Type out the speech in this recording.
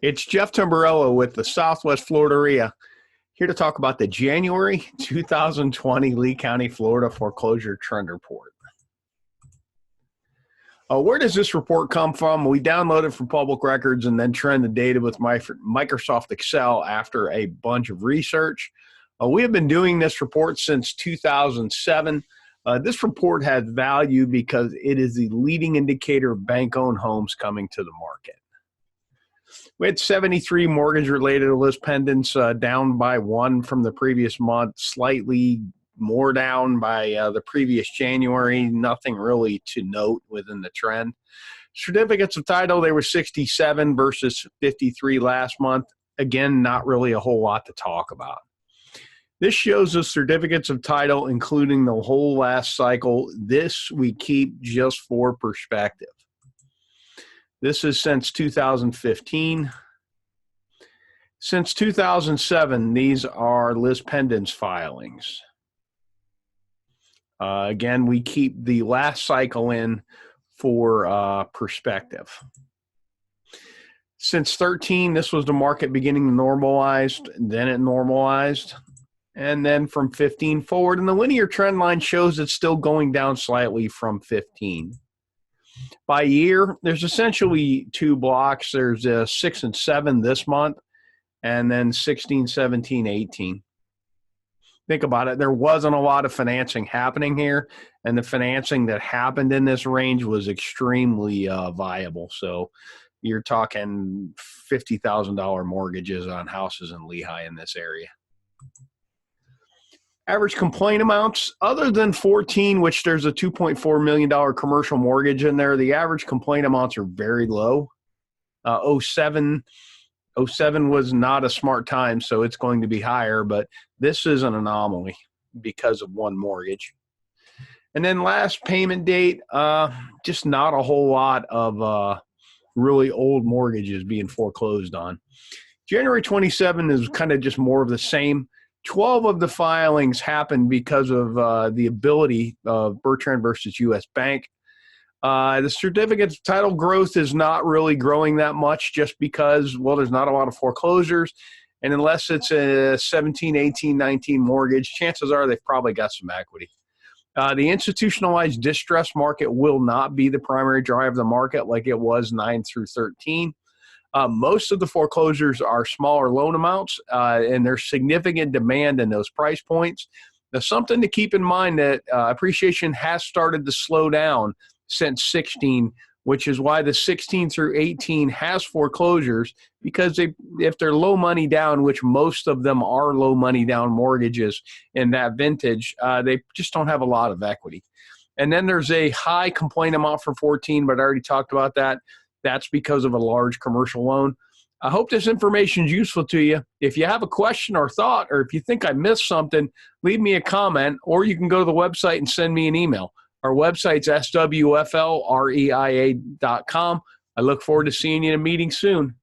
It's Jeff Tamburello with the Southwest Florida RIA, here to talk about the January 2020 Lee County, Florida foreclosure trend report. Where does this report come from? We download it from public records and then trend the data with Microsoft Excel after a bunch of research. We have been doing this report since 2007. This report has value because it is the leading indicator of bank-owned homes coming to the market. We had 73 mortgage-related list pendants, down by one from the previous month, slightly more down by the previous January. Nothing really to note within the trend. Certificates of title, they were 67 versus 53 last month. Again, not really a whole lot to talk about. This shows the certificates of title, including the whole last cycle. This we keep just for perspective. This is since 2015. Since 2007, these are list pendants filings. Again, we keep the last cycle in for perspective. Since 13, this was the market beginning to normalize, then it normalized. And then from 15 forward, and the linear trend line shows it's still going down slightly from 15. By year, there's essentially two blocks. There's 6 and 7 this month, and then 16, 17, 18. Think about it. There wasn't a lot of financing happening here, and the financing that happened in this range was extremely viable. So you're talking $50,000 mortgages on houses in Lehigh in this area. Average complaint amounts, other than 14, which there's a $2.4 million commercial mortgage in there, the average complaint amounts are very low. 07 was not a smart time, so it's going to be higher, but this is an anomaly because of one mortgage. And then last payment date, just not a whole lot of really old mortgages being foreclosed on. January 27 is kind of just more of the same. 12 of the filings happened because of the ability of Bertrand versus U.S. Bank. The certificates of title growth is not really growing that much just because, well, there's not a lot of foreclosures. And unless it's a 17, 18, 19 mortgage, chances are they've probably got some equity. The institutionalized distress market will not be the primary driver of the market like it was 9 through 13. Most of the foreclosures are smaller loan amounts, and there's significant demand in those price points. Now, something to keep in mind that appreciation has started to slow down since 16, which is why the 16 through 18 has foreclosures, because if they're low money down, which most of them are low money down mortgages in that vintage, they just don't have a lot of equity. And then there's a high complaint amount for 14, but I already talked about that. That's because of a large commercial loan. I hope this information is useful to you. If you have a question or thought, or if you think I missed something, leave me a comment, or you can go to the website and send me an email. Our website's swflreia.com. I look forward to seeing you in a meeting soon.